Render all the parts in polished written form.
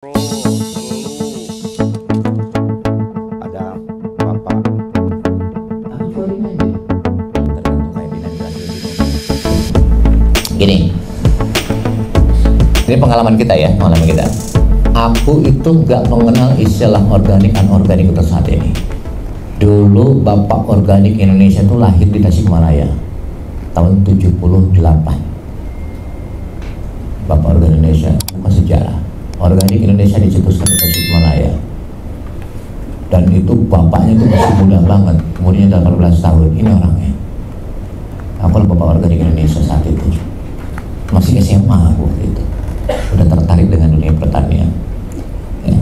Ada bapak gini, ini pengalaman kita ya, pengalaman kita. Aku itu nggak mengenal istilah organik anorganik untuk saat ini. Dulu bapak organik Indonesia itu lahir di Tasikmalaya tahun 78. Bapak organik Indonesia, bukan sejarah. Organik Indonesia dicetuskan di Tasikmalaya, dan itu bapaknya itu masih muda banget, umurnya 18 tahun. Ini orangnya. Aku adalah bapak organik Indonesia saat itu, masih SMA aku waktu itu, udah tertarik dengan dunia pertanian. Ya.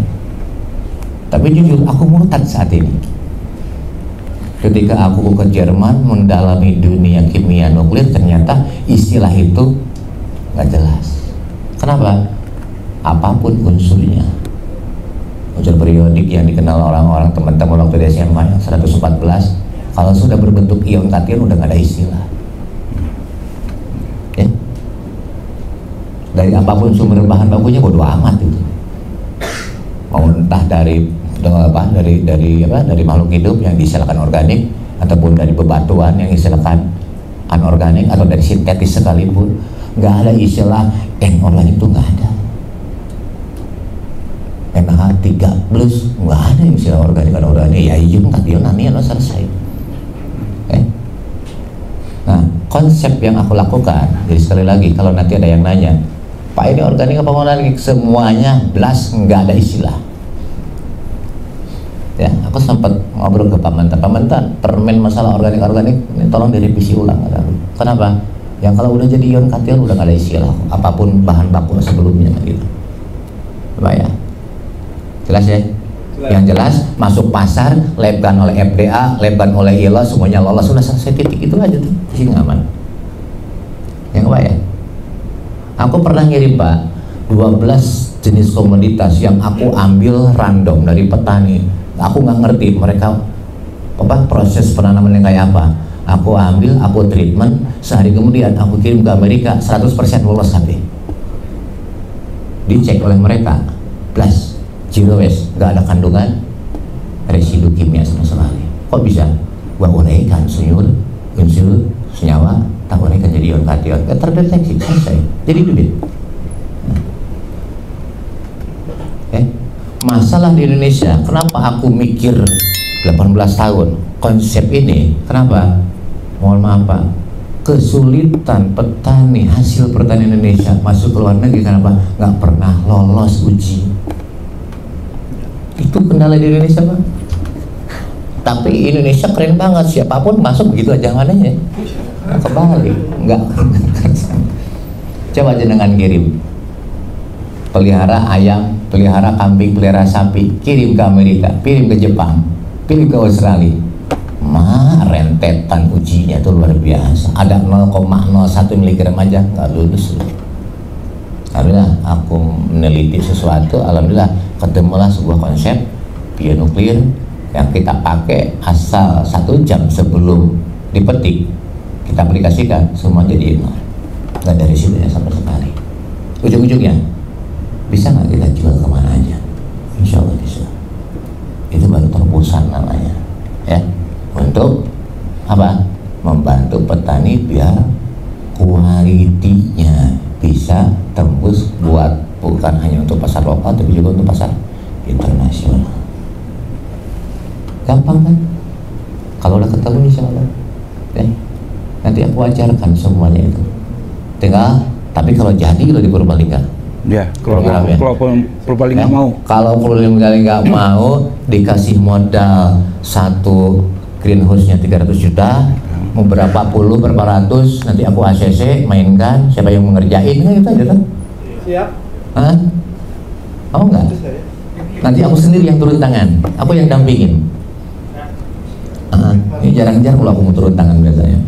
Tapi jujur aku murtad saat ini. Ketika aku ke Jerman mendalami dunia kimia nuklir, ternyata istilah itu nggak jelas. Kenapa? Apapun unsurnya, unsur periodik yang dikenal orang-orang teman-teman waktu di SMA yang 114, kalau sudah berbentuk ion kation udah nggak ada istilah. Ya. Dari apapun sumber bahan bakunya bodo amat itu. Mau entah dari makhluk hidup yang diistilahkan organik, ataupun dari bebatuan yang diistilahkan anorganik, atau dari sintetis sekalipun, nggak ada istilah organik itu, nggak ada. NH3 plus nggak ada istilah organik anorganik, ya ion kation anion selesai. Nah, konsep yang aku lakukan, jadi sekali lagi kalau nanti ada yang nanya, Pak ini organik apa anorganik, semuanya belas, nggak ada istilah. Ya, aku sempat ngobrol ke Pak Mantan, permen masalah organik ini tolong direvisi ulang. Kenapa? Yang kalau udah jadi ion kation udah nggak ada istilah, apapun bahan baku sebelumnya gitu. Coba ya, jelas ya? Yang jelas masuk pasar, labkan oleh FDA, labkan oleh ILO, semuanya lolos, sudah selesai, titik itu aja tuh, sih aman. Yang apa ya? Aku pernah ngirim Pak 12 jenis komoditas yang aku ambil random dari petani. Aku nggak ngerti mereka proses penanaman yang kayak apa. Aku ambil, aku treatment, sehari kemudian aku kirim ke Amerika, 100% lolos KB. Dicek oleh mereka, plus zero waste, nggak ada kandungan residu kimia sama sekali. Kok bisa? Gua uraikan unsur senyawa, tak uraikan jadi ion kation, terdeteksi, selesai, jadi duit. Masalah di Indonesia, kenapa aku mikir 18 tahun konsep ini? Kenapa? Mohon maaf Pak, kesulitan petani hasil pertanian Indonesia masuk ke luar negeri. Kenapa? Nggak pernah lolos uji. Itu kendala di Indonesia Pak. Tapi Indonesia keren banget, siapapun masuk begitu aja mananya. Nah, kebalik, nggak. Coba jenengan kirim, pelihara ayam, pelihara kambing, pelihara sapi, kirim ke Amerika, kirim ke Jepang, kirim ke Australia. Rentetan ujinya itu luar biasa. Ada 0,01 miligram aja nggak lulus. Alhamdulillah aku meneliti sesuatu, alhamdulillah ketemulah sebuah konsep bionuklir yang kita pakai, asal 1 jam sebelum dipetik kita aplikasikan, semua jadi nol, nggak ada risikonya sama sekali. Ujung-ujungnya bisa nggak kita jual kemana aja? Insya Allah bisa. Itu baru terobosan namanya, ya, untuk apa? Membantu petani biar kualitinya bisa tembus, buat bukan hanya untuk pasar lokal tapi juga untuk pasar internasional. Gampang kan? Kalau udah ketemu insya Allah, ya. Nanti aku ajarkan semuanya itu. Tinggal, tapi kalau jadi lo di Purbalingga. ya, kalau Purbalingga mau. Kalau Purbalingga nggak mau, dikasih modal satu greenhouse-nya 300 juta, beberapa puluh, berapa ratus, nanti aku ACC mainkan, siapa yang mengerjain, kan gitu aja kan? Siap. Hah? Mau nggak? Nanti aku sendiri yang turun tangan, aku yang dampingin. Ini jarang-jarang kalau aku mau turun tangan biasanya.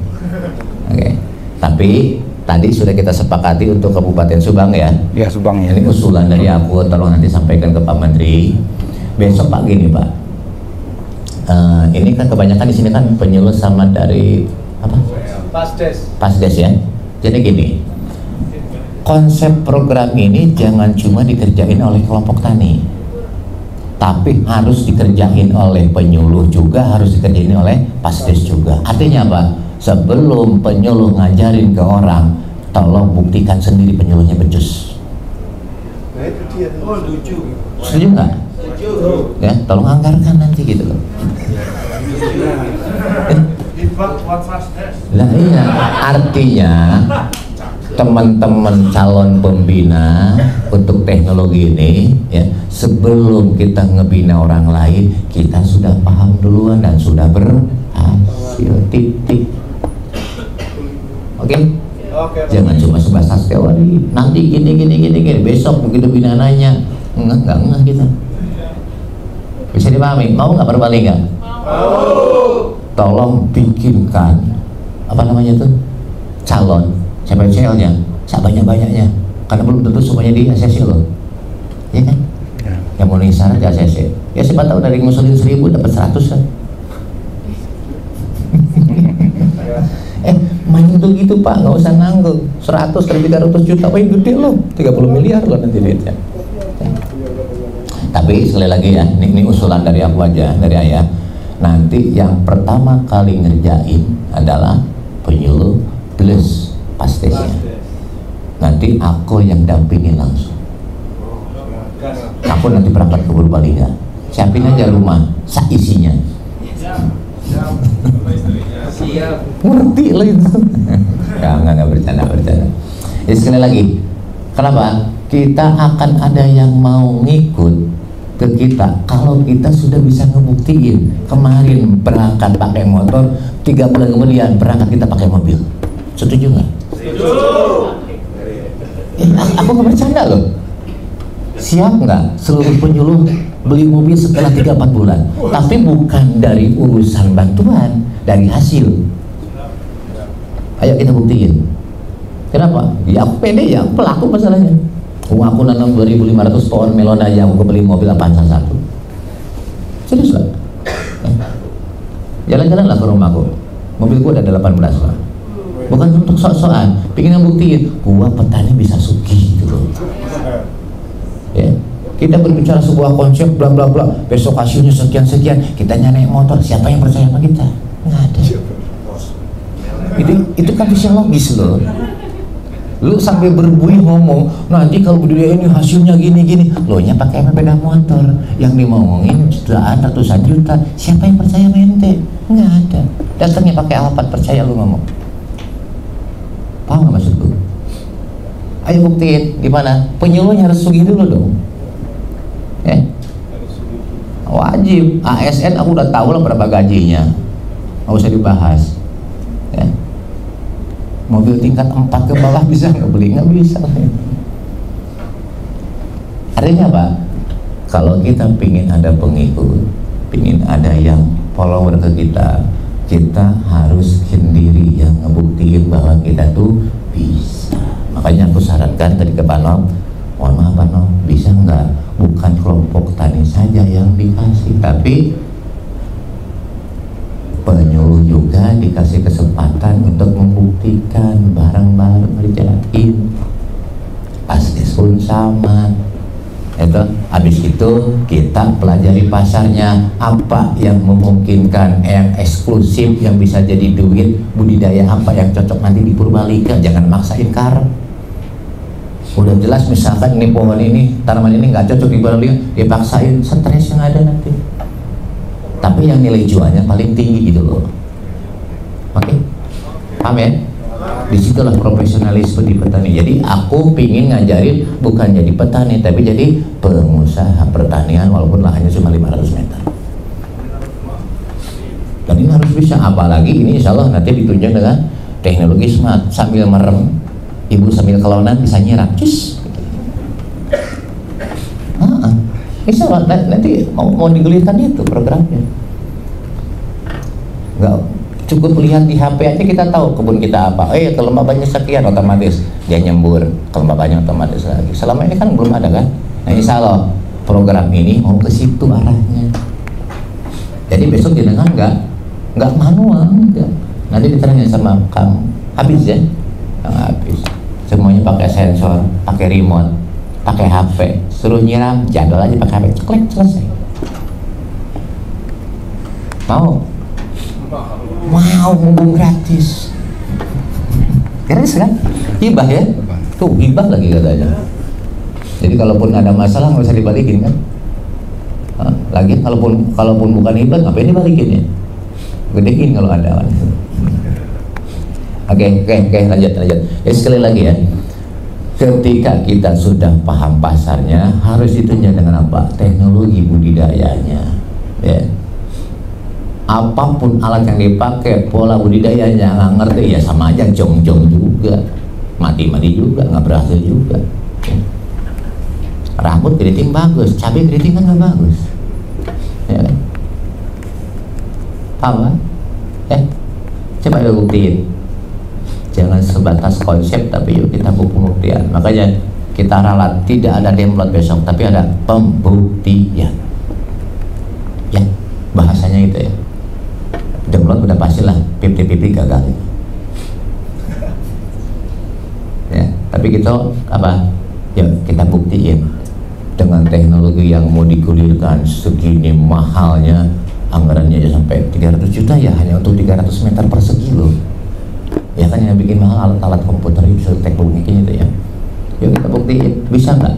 Oke. Tapi tadi sudah kita sepakati untuk Kabupaten Subang ya. Ya, Subang ya. Ini usulan dari aku, tolong nanti sampaikan ke Pak Menteri. Besok pagi nih Pak. Ini kan kebanyakan di sini kan penyuluh sama dari apa? Pasdes. Pasdes ya. Jadi gini, konsep program ini jangan cuma dikerjain oleh kelompok tani, tapi harus dikerjain oleh penyuluh juga, harus dikerjain oleh pasdes juga. Artinya apa? Sebelum penyuluh ngajarin ke orang, tolong buktikan sendiri penyuluhnya becus. Setuju nggak? Ya, tolong anggarkan nanti gitu loh. Nah iya, artinya teman-teman calon pembina untuk teknologi ini ya, sebelum kita ngebina orang lain, kita sudah paham duluan dan sudah berhasil. Titik. Oke? Jangan cuma sebatas teori. Nanti gini. Besok begitu bina nanya, enggak gitu. Bisa dipahami? Mau nggak berbalik nggak? Mau. Tolong bikinkan apa namanya tuh calon CPCL-nya sebanyak-banyaknya, karena belum tentu semuanya di ACC loh, ya kan? Ya. Yang mau syarat di ACC, ya siapa tahu dari ngusulin 1000 dapat 100 kan? Main tuh gitu Pak, nggak usah nanggung 100 kali 300 juta, wah gede loh, 30 miliar loh nanti duitnya. Tapi sekali lagi ya, ini usulan dari aku aja, dari ayah. Nanti yang pertama kali ngerjain adalah penyuluh plus pastesnya. Nanti aku yang dampingin langsung. Aku nanti berangkat ke Purbalingga, siapin aja rumah seisinya. Ngerti lah itu. Enggak bercanda. Ya sekali lagi, kenapa? Kita akan ada yang mau ngikut ke kita kalau kita sudah bisa ngebuktiin. Kemarin berangkat pakai motor, 3 bulan kemudian berangkat kita pakai mobil. Setuju nggak? Setuju. Aku nggak bercanda loh. Siap nggak seluruh penyuluh beli mobil setelah 3-4 bulan? Tapi bukan dari urusan bantuan, dari hasil. Ayo kita buktiin. Kenapa? Ya aku pede, ya aku pelaku masalahnya. Aku nanam 2.500 pohon melon aja, aku beli mobil Avanza 1. Serius lah. Jalan-jalan lah ke rumahku, mobilku ada 18 lah. Bukan untuk sok-sokan, pengen ngebuktiin gua petani bisa sugih gitu loh. Ya, kita berbicara sebuah konsep bla bla bla, besok hasilnya sekian, kita naik motor, siapa yang percaya sama kita? Nggak ada. Itu kan fisiologis loh. Lu sampai berbuih ngomong, nanti kalau budidaya ini hasilnya gini, lo nya pakai sepeda motor yang dimomongin jutaan, ratusan juta, siapa yang percaya mente? Nggak ada. Datangnya pakai Alphard, percaya lu ngomong. Paham nggak maksud lu? Ayo buktiin gimana? Penyuluhnya harus sugih dulu dong. Wajib. ASN aku udah tahu lah berapa gajinya, nggak usah dibahas. Ya. Mobil tingkat 4 ke bawah bisa nggak beli? Nggak bisa. Artinya apa? Kalau kita pingin ada pengikut, pingin ada yang follower ke kita harus sendiri yang ngebuktiin bahwa kita tuh bisa. Makanya aku syaratkan tadi ke Pak Nom, mohon maaf Pak Nom, bisa nggak? Bukan kelompok tani saja yang dikasih, tapi penyuluh juga dikasih kesempatan untuk membuktikan barang-barang ngerjain. Pasdes pun sama. Itu habis itu kita pelajari pasarnya, apa yang memungkinkan, yang eksklusif, yang bisa jadi duit, budidaya apa yang cocok nanti di Purbalingga. Jangan maksain karep. Udah jelas misalkan ini pohon ini, tanaman ini nggak cocok di Purbalingga, dipaksain, stres yang ada nanti. Tapi yang nilai jualnya paling tinggi gitu loh. Oke? Paham ya? Disitulah profesionalisme di petani. Jadi aku pingin ngajarin bukan jadi petani, tapi jadi pengusaha pertanian walaupun lahannya cuma 500 meter. Dan ini harus bisa, apalagi ini insya Allah nanti ditunjang dengan teknologi smart. Sambil merem, ibu sambil kelonan bisa nyiram. Cus. Insya Allah nanti mau digulirkan itu programnya. Nggak cukup lihat di HP aja kita tahu kebun kita apa. Kelembabannya sekian, otomatis dia nyembur, kelembabannya otomatis lagi. Selama ini kan belum ada kan. Nah insya Allah program ini mau ke situ arahnya. Jadi besok jenengan nggak manual, enggak. Nanti diterangin sama kamu, habis ya, yang habis. semuanya pakai sensor, pakai remote, pakai HP, suruh nyiram jadwal aja pakai HP, klik selesai. Mau mumpung gratis, gratis kan? Hibah ya, tuh hibah lagi katanya. Jadi kalaupun ada masalah nggak usah dibalikin kan? Lagi kalaupun bukan hibah ngapain dibalikin ya? Gedein kalau ada. Oke, lanjut. Ya sekali lagi ya, ketika kita sudah paham pasarnya, harus ditunjang dengan apa? Teknologi budidayanya. Ya. Apapun alat yang dipakai, pola budidayanya nggak ngerti ya sama aja jong-jong juga, mati juga, nggak berhasil juga. Ya. Rambut keriting bagus, cabai keriting kan nggak bagus. Ya. Paham? Coba kita buktiin. Jangan sebatas konsep, tapi yuk kita pembuktian. Makanya kita ralat, tidak ada download besok, tapi ada pembuktian. Ya, bahasanya itu ya. Download udah pastilah, 50-50 gagal. Ya, tapi kita apa? Ya kita buktiin dengan teknologi yang mau digulirkan segini mahalnya, anggarannya aja sampai 300 juta ya hanya untuk 300 meter persegi loh. Ya kan yang bikin mahal alat-alat komputer itu teknologinya itu ya. Yuk kita buktiin, bisa nggak?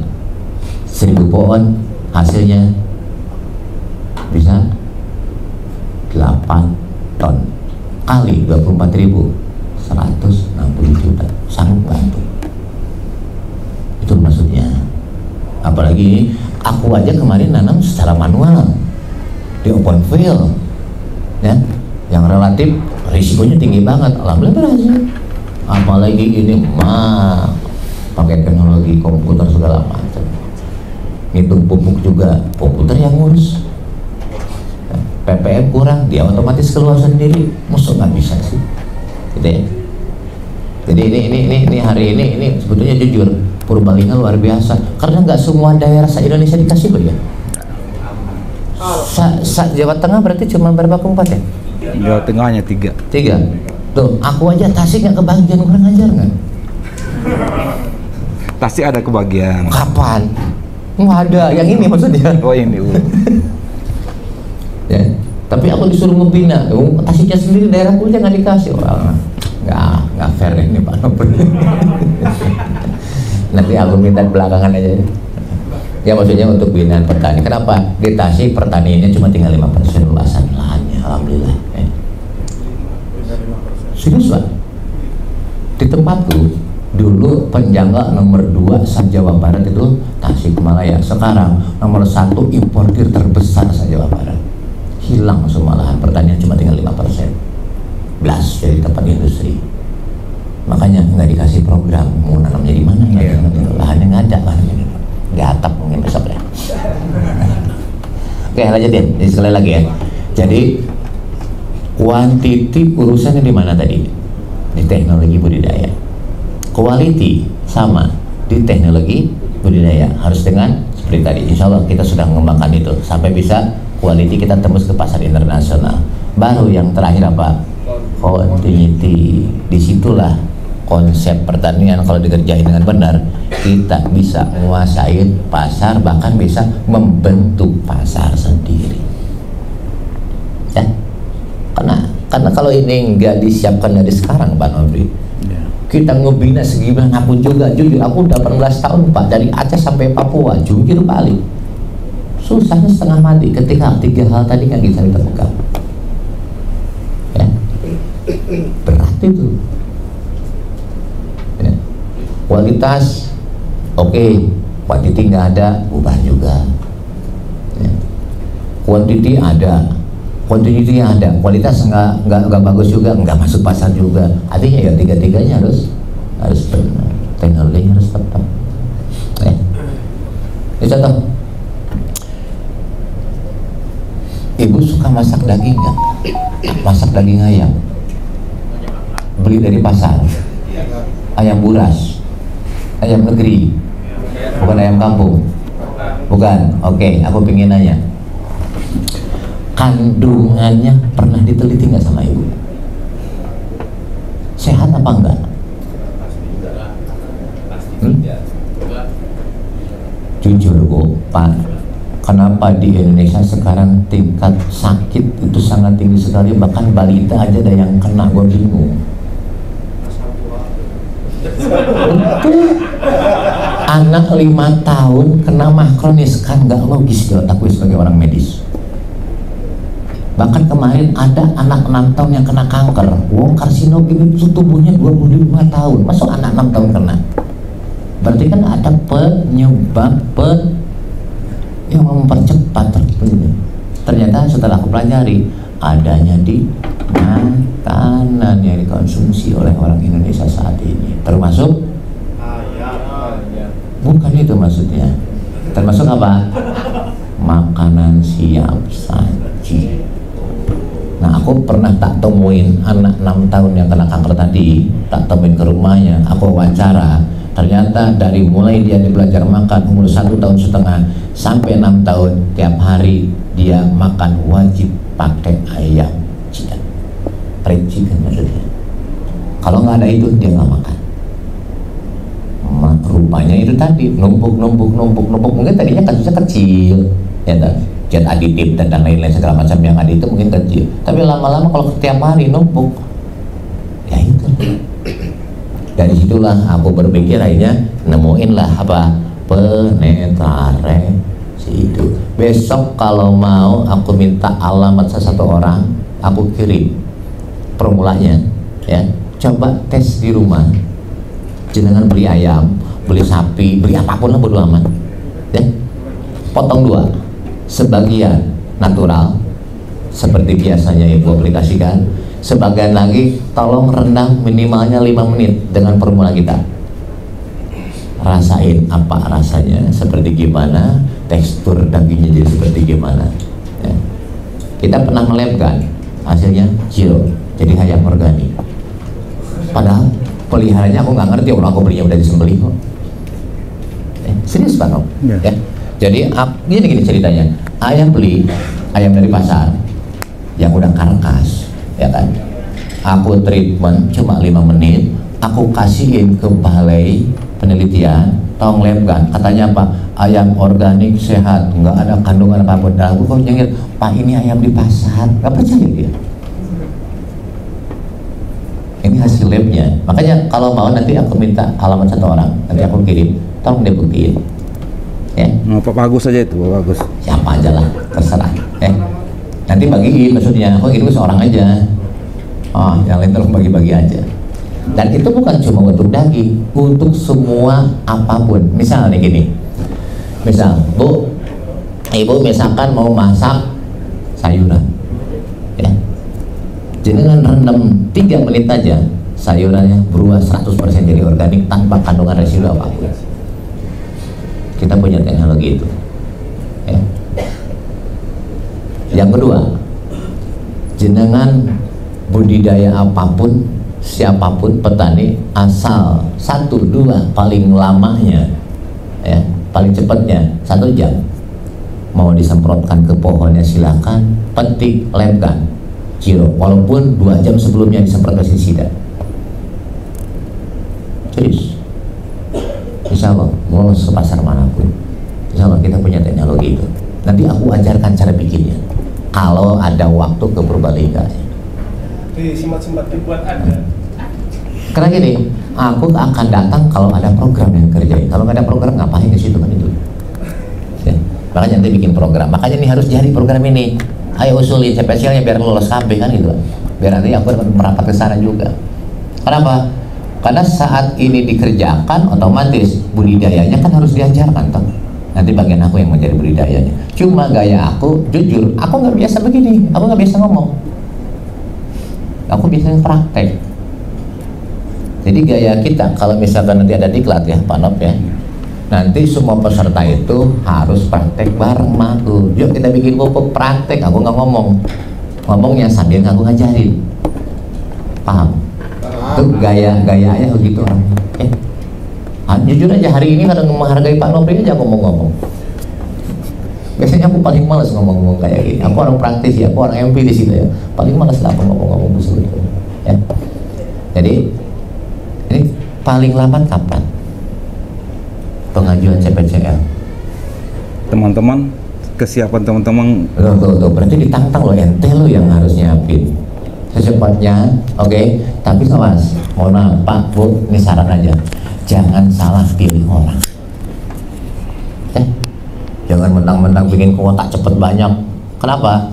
1000 pohon hasilnya bisa 8 ton kali 24.000, 160 juta, sanggup bantu. Itu maksudnya. Apalagi aku aja kemarin nanam secara manual di open field, ya, yang relatif risikonya tinggi banget. Alhamdulillah berhasil. Apalagi ini pakai teknologi komputer segala macam. Ngitung pupuk juga komputer yang ngurus. PPM kurang, dia otomatis keluar sendiri. Musuh nggak bisa sih, gitu ya. Jadi ini hari ini sebetulnya jujur Purbalingga luar biasa karena nggak semua daerah se-Indonesia dikasih loh ya. Jawa Tengah berarti cuma berapa kabupaten? Jawa Tengah hanya 3. Tuh, aku aja Tasik nggak kebagian, kurang ajar nggak? Tasik ada kebagian. Kapan? Nggak ada, yang ini maksudnya. Oh ini. Ya, tapi aku disuruh membina. Tasiknya sendiri daerah punya nggak dikasih. Orang nggak fair ini Pak Nobel. Nanti aku minta belakangan aja. Ya maksudnya untuk binaan petani. Kenapa? Di Tasik pertaniannya cuma tinggal 5% luasan lahannya. Alhamdulillah. Serius Pak? Di tempatku dulu penjangga nomor 2 se-Jawa Barat itu Tasikmalaya. Sekarang nomor 1 importir terbesar se-Jawa Barat. Hilang semua lahan pertanian, cuma tinggal 5%. Blas dari tempat industri. Makanya nggak dikasih program mau nanamnya di mana, lahannya nggak ada, lahannya di atap mungkin besok ya. Oke, lanjutin. Jadi sekali lagi ya. Jadi kuantiti urusannya di mana tadi? Di teknologi budidaya. Quality sama di teknologi budidaya, harus dengan seperti tadi. Insya Allah kita sudah mengembangkan itu sampai bisa quality kita tembus ke pasar internasional. Baru yang terakhir apa? Continuity. Disitulah konsep pertanian kalau dikerjain dengan benar, kita bisa menguasai pasar, bahkan bisa membentuk pasar sendiri. Ya, karena kalau ini nggak disiapkan dari sekarang Pak Nobri, kita ngebina segimana pun juga, jujur aku 18 tahun Pak, dari Aceh sampai Papua, jujur balik susahnya setengah mati ketika 3 hal tadi nggak bisa ditemukan. Ya, berat itu. Ya. Kualitas oke, quantity nggak ada, bubar juga. Ya. Quantity ada, quantity ada, kualitas nggak bagus juga, nggak masuk pasar juga. Artinya ya tiga-tiganya harus benar, teknologi harus tetap. Ya. Ini contoh, ibu suka masak daging nggak? Masak daging ayam, beli dari pasar, ayam buras, ayam negeri, bukan ayam kampung, bukan. Oke, aku pengen nanya, kandungannya pernah diteliti nggak sama ibu? Sehat apa enggak? Jujur Bu, Pak, kenapa di Indonesia sekarang tingkat sakit itu sangat tinggi sekali, bahkan balita aja ada yang kena, gue bingung. Itu anak 5 tahun kena mah kronis, kan nggak logis di otak gue sebagai orang medis. Bahkan kemarin ada anak 6 tahun yang kena kanker. Wong karsinogen itu tubuhnya 25 tahun, masuk anak 6 tahun kena. Berarti kan ada penyebab yang mempercepat terjadi. Ternyata setelah aku pelajari, adanya di makanan yang dikonsumsi oleh orang Indonesia saat ini. Termasuk bukan itu maksudnya. Termasuk apa? Makanan siap saji. Nah, aku pernah tak temuin anak 6 tahun yang kena kanker tadi, tak temuin ke rumahnya, aku wawancara. Ternyata dari mulai dia belajar makan umur 1,5 tahun sampai 6 tahun, tiap hari dia makan wajib pakai ayam chicken, fried chicken maksudnya. Kalau nggak ada itu dia nggak makan. Rupanya itu tadi numpuk. Mungkin tadinya kasusnya kecil, ya kan? Zat aditif dan lain-lain segala macam yang ada itu mungkin kecil. Tapi lama-lama kalau setiap hari numpuk, ya itu. Dari situlah aku berpikir akhirnya nemuin lah apa penetrasi itu. Besok kalau mau aku minta alamat satu orang, aku kirim formulanya, ya. Coba tes di rumah. Jenengan beli ayam, beli sapi, beli apapun lah bodo amat, ya. Potong 2, sebagian natural seperti biasanya ibu aplikasikan, sebagian lagi tolong rendam minimalnya 5 menit dengan formula kita. Rasain apa rasanya, seperti gimana, tekstur dagingnya jadi seperti gimana, ya. Kita pernah melabkan, hasilnya zero, jadi ayam organik. Padahal peliharanya aku nggak ngerti, orang aku belinya udah disembelih kok. Serius Pak Nom, ya. Jadi gini ceritanya, ayam beli ayam dari pasar yang udah karkas, ya kan, aku treatment cuma 5 menit, aku kasihin ke balai penelitian, tolong labkan, katanya apa, ayam organik sehat, nggak ada kandungan apapun. Dan aku kok nyengir, Pak ini ayam di pasar, nggak percaya dia. Ini hasil labnya. Makanya kalau mau nanti aku minta alamat satu orang, nanti aku kirim, tolong dia buktiin, ya. Pak Bagus aja itu, Pak Bagus. Siapa aja lah, terserah, nanti bagiin, maksudnya aku kirim seorang aja, yang lain tolong bagi-bagi aja. Dan itu bukan cuma untuk daging, untuk semua apapun. Misalnya gini, misal ibu misalkan mau masak sayuran, ya, jenengan rendam 3 menit aja, sayurannya berubah 100% jadi organik tanpa kandungan residu apapun. Kita punya teknologi itu, ya. Yang kedua, jenengan budidaya apapun, siapapun petani, asal 1-2 paling lamanya, ya, paling cepatnya 1 jam, mau disemprotkan ke pohonnya silakan, petik, labkan, zero, walaupun 2 jam sebelumnya disemprot pestisida. Serius, insya Allah mau ke pasar manapun, insya Allah kita punya teknologi itu. Nanti aku ajarkan cara bikinnya kalau ada waktu ke Purbalingga. Simat-simat dibuat ada. Karena gini, aku akan datang kalau ada program yang kerjain. Kalau nggak ada program ngapain ke situ kan itu. Ya, makanya nanti bikin program. Makanya ini harus jadi program ini. Ayo usulin spesialnya biar lolos KB kan gitu. Biar nanti aku merapat ke sana juga. Kenapa? Karena saat ini dikerjakan otomatis budidayanya kan harus diajarkan toh. Nanti bagian aku yang menjadi budidayanya. Cuma gaya aku, jujur, aku nggak biasa begini. Aku nggak biasa ngomong. Aku biasanya praktek. Jadi gaya kita kalau misalkan nanti ada diklat ya Pak Nop ya, nanti semua peserta itu harus praktek bareng aku. Yuk kita bikin pupuk praktek, aku nggak ngomongnya sambil aku ngajarin. Paham? Itu gaya-gayanya begitu orang. Jujur aja hari ini kadang menghargai Pak Nopri aja aku ngomong. Biasanya aku paling males ngomong-ngomong kayak gini. Aku orang praktis ya, aku orang MP di situ ya. Paling males lah aku ngomong-ngomong sebetulnya. Ya. Jadi ini paling lambat kapan? pengajuan CPCL. Teman-teman, kesiapan teman-teman. Tuh, berarti ditantang loh, ente lo yang harus nyiapin secepatnya, oke? Tapi awas, mohon maaf Pak, Bu, ini saran aja, jangan salah pilih orang. Jangan mentang-mentang bikin kuota cepet banyak. Kenapa?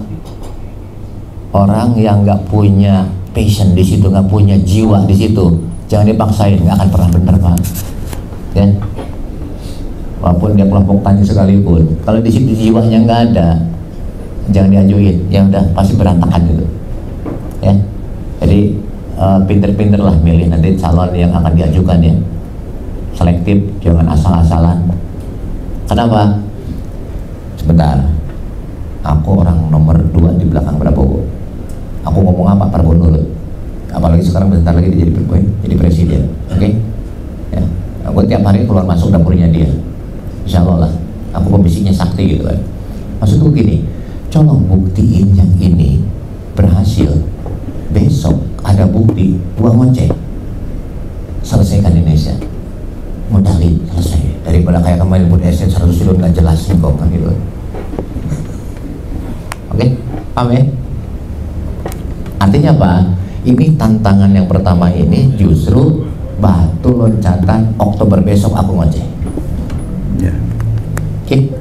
Orang yang nggak punya passion di situ, nggak punya jiwa di situ, jangan dipaksain, nggak akan pernah bener Pak. Ya, walaupun dia kelompok tani sekalipun, kalau di situ jiwanya nggak ada, jangan diajuin, ya udah pasti berantakan gitu. Ya, jadi pinter-pinter lah milih nanti calon yang akan diajukan ya, selektif, jangan asal-asalan. Kenapa? Sebentar, aku orang nomor 2 di belakang Prabowo. Aku ngomong apa Prabowo nurut. Apalagi sekarang bentar lagi dia jadi presiden, oke? Ya, aku tiap hari keluar masuk dapurnya dia. Insya Allah lah, aku pembisiknya sakti gitu kan. Maksudku gini, colong buktiin yang ini berhasil. Besok ada bukti, gua ngoceh. Selesaikan Indonesia. Modalin, selesai. Daripada kayak kemarin buat SN 100 triliun nggak jelas nih kok kan gitu. Oke, paham ya? Artinya apa? Ini tantangan yang pertama ini justru batu loncatan Oktober besok aku ngoceh. Ya. Oke.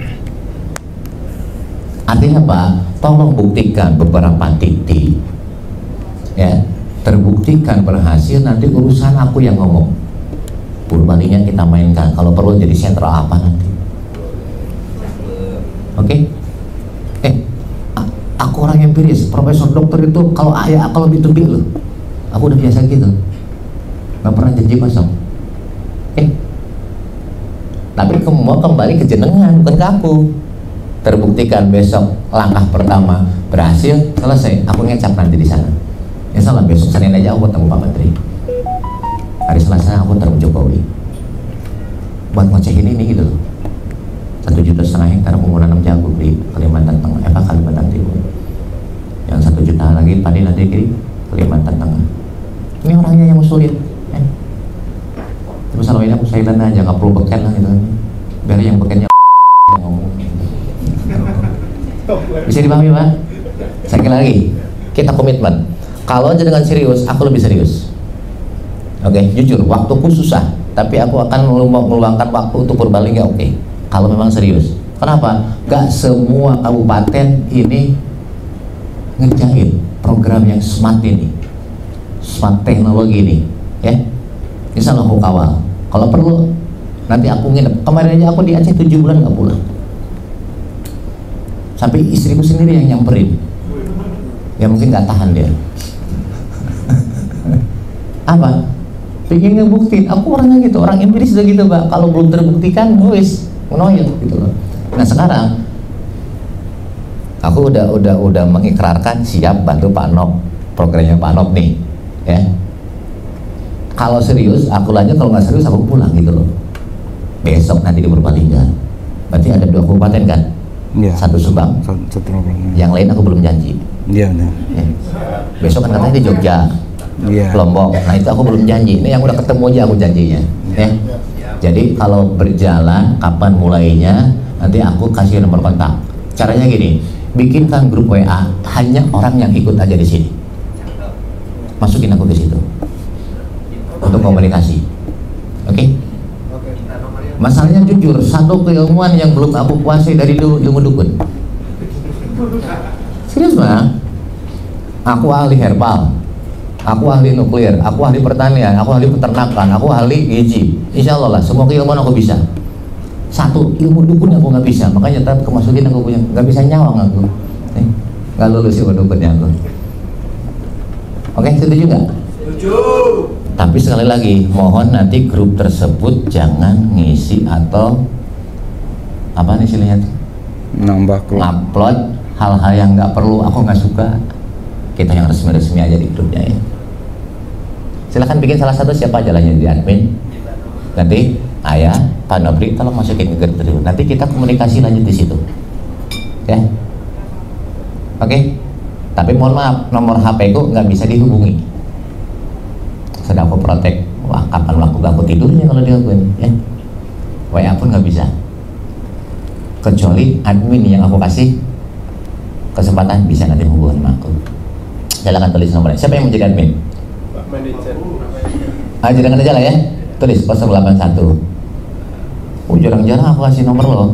Artinya apa? Tolong buktikan beberapa titik. Ya, terbuktikan berhasil, nanti urusan aku yang ngomong. Purbalingga kita mainkan, kalau perlu jadi sentral apa nanti. Oke? Aku orang empiris, profesor dokter itu kalau B2B loh. Aku udah biasa gitu. Gak pernah janji kosong. Tapi mau kembali ke jenengan, bukan ke aku. Terbuktikan besok langkah pertama berhasil, selesai. Aku ngecap nanti di sana. Insya Allah besok Senin aja aku ketemu Pak Menteri. Hari Selasa aku ketemu Jokowi. Buat ngocehin ini gitu loh. 1,5 juta hektar aku mau nanam jagung di Kalimantan Tengah, Kalimantan Timur. Yang 1 juta lagi padi nanti di Kalimantan Tengah. Ini orangnya yang sulit. Terus selama ini aku silent aja, nggak perlu beken lah gitu. Biar yang bekennya yang ngomong. Bisa dipahami Pak? Sekali lagi, kita komitmen. Kalau dengan serius, aku lebih serius. Oke, jujur, waktuku susah, tapi aku akan meluangkan waktu untuk Purbalingga. Oke, kalau memang serius. Kenapa? Gak semua kabupaten ini ngejain program yang smart ini, smart teknologi ini, ya. Insya Allah aku kawal. Kalau perlu, nanti aku nginep. Kemarin aja aku di Aceh 7 bulan gak pulang. Sampai istriku sendiri yang nyamperin. Ya mungkin gak tahan dia. Apa? Pengen ngebuktiin, aku orangnya gitu, orang empiris udah gitu Pak. Kalau belum terbuktikan, wis menoyok gitu loh. Nah sekarang aku udah mengikrarkan siap bantu Pak Nop, programnya Pak Nop nih, ya. Kalau serius, aku aja kalau nggak serius aku pulang gitu loh. Besok nanti di Purbalingga, berarti ada 2 kabupaten kan? Ya. 1 Subang, yang lain aku belum janji. Iya. Ya. Besok kan katanya di Jogja. Iya. Lombok, nah itu aku belum janji. Ini yang udah ketemu aja aku janjinya, ya. Jadi kalau berjalan, kapan mulainya, nanti aku kasih nomor kontak. Caranya gini, bikinkan grup WA, hanya orang yang ikut aja di sini. Masukin aku di situ untuk komunikasi, oke? Masalahnya jujur, satu keilmuan yang belum aku kuasai dari dulu, ilmu dukun. Serius Bang? Aku ahli herbal. Aku ahli nuklir, aku ahli pertanian, aku ahli peternakan, aku ahli gizi. Insya Allah lah, semua keilmuan aku bisa. Satu, ilmu dukun aku nggak bisa, makanya tetap kemasukin aku punya, nggak bisa nyawang aku. Nggak lulus ilmu dukunnya aku. Oke, setuju nggak? Setuju. Tapi sekali lagi, mohon nanti grup tersebut jangan ngisi atau apa nih istilahnya? Ngupload hal-hal yang nggak perlu, aku nggak suka. Kita yang resmi-resmi aja di grupnya ya. Silahkan bikin salah satu, siapa aja lah yang di admin. Nanti Ayah, Pak Nobri, tolong masukin ke grup dulu. Nanti kita komunikasi lanjut di situ. Ya. Oke. Tapi mohon maaf, nomor HP ku nggak bisa dihubungi. Sedang aku protek. Wah, kapan waktu aku tidurnya kalau dilakuin, ya. WA pun nggak bisa, kecuali admin yang aku kasih kesempatan bisa nanti hubungan sama aku. Silakan tulis nomornya. Siapa yang mau jadi admin? Pak Manajer. Jangan aja lah ya, tulis 081. Jarang-jarang aku kasih nomor lo.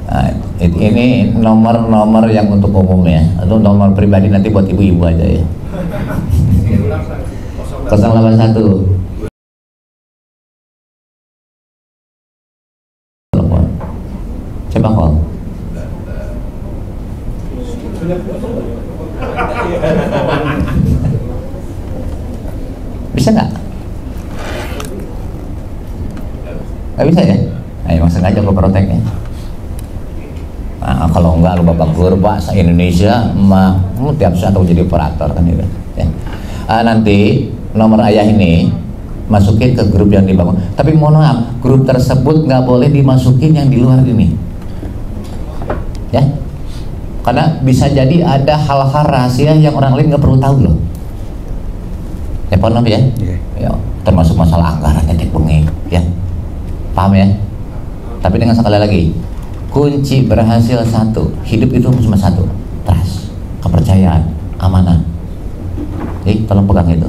Nah, ini nomor-nomor yang untuk umum ya, atau nomor pribadi nanti buat ibu-ibu aja ya. 081. Telepon. Coba call. Bisa nggak? Nggak bisa ya? Nah, emang sengaja gue protek ya. Nah, kalau enggak lu babak belur Pak, se-Indonesia mah tiap saat aku jadi operator kan gitu. Ya. Nanti nomor ayah ini masukin ke grup yang dibangun. Tapi mohon maaf, grup tersebut nggak boleh dimasukin yang di luar ini. Ya. Karena bisa jadi ada hal-hal rahasia yang orang lain nggak perlu tahu loh. Ya paham ya? Ya, termasuk masalah anggaran yang bengi, ya. Paham ya? Tapi dengan sekali lagi, kunci berhasil satu, hidup itu cuma satu, trust, kepercayaan, amanah. Jadi tolong pegang itu.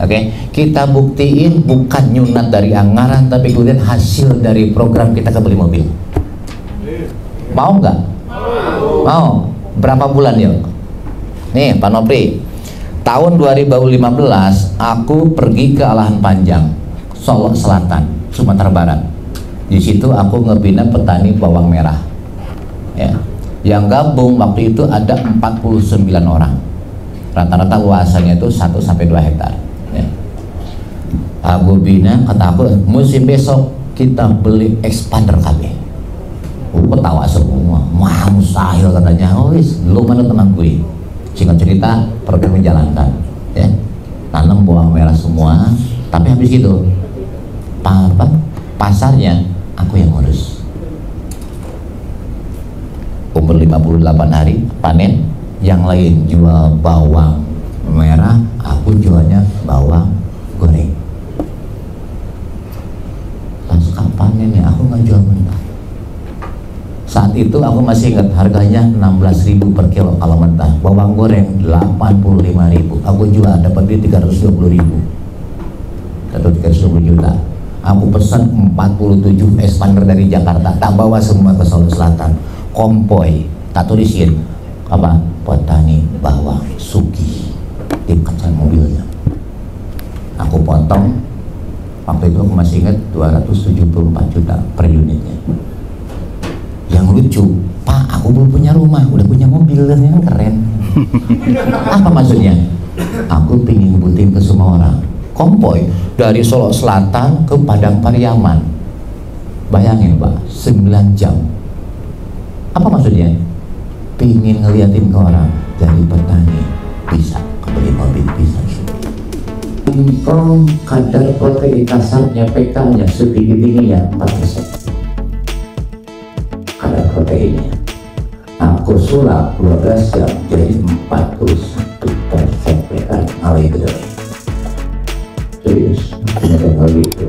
Oke, kita buktiin bukan nyunat dari anggaran, tapi kemudian hasil dari program kita kebeli mobil. Mau nggak? Mau. Berapa bulan yuk? Nih Pak Nopri, tahun 2015 aku pergi ke Alahan Panjang, Solok Selatan, Sumatera Barat. Di situ aku ngebina petani bawang merah. Ya. Yang gabung waktu itu ada 49 orang. Rata-rata luasannya itu 1 sampai 2 hektar. Ya. Aku bina, kata aku, musim besok kita beli expander KB. Ketawa semua, wah mustahil katanya. Oh wis, lu mana teman gue. Singkat cerita, program menjalankan, ya. Tanam bawang merah semua, tapi habis itu, pasarnya aku yang ngurus. Umur 58 hari panen, yang lain jual bawang merah, aku jualnya bawang goreng. Langsung kapan ya? Aku nggak jual mentah. Saat itu aku masih ingat harganya 16.000 per kilo kalau mentah. Bawang goreng 85.000. Aku jual dapat duit 320.000 atau 320 juta. Aku pesan 47 expander dari Jakarta, tak bawa semua ke Solo Selatan. Kompoi, tak tulisin apa? Petani bawang Sugi di kaca mobilnya. Aku potong. Waktu itu aku masih ingat 274 juta per unitnya. Yang lucu, Pak, aku belum punya rumah, udah punya mobil, yang keren. Apa maksudnya? Aku pingin nyebutin ke semua orang. Kompoi dari Solo Selatan ke Padang Pariaman. Bayangin Pak, 9 jam. Apa maksudnya? Pingin ngeliatin ke orang, jadi petani bisa, beli mobil bisa. Singkong kadar protein kasarnya PK-nya setinggi-tingginya 4%. Kadar proteinnya aku sulap 12 jam jadi 41% PK. Awal itu serius, punya teknologi itu.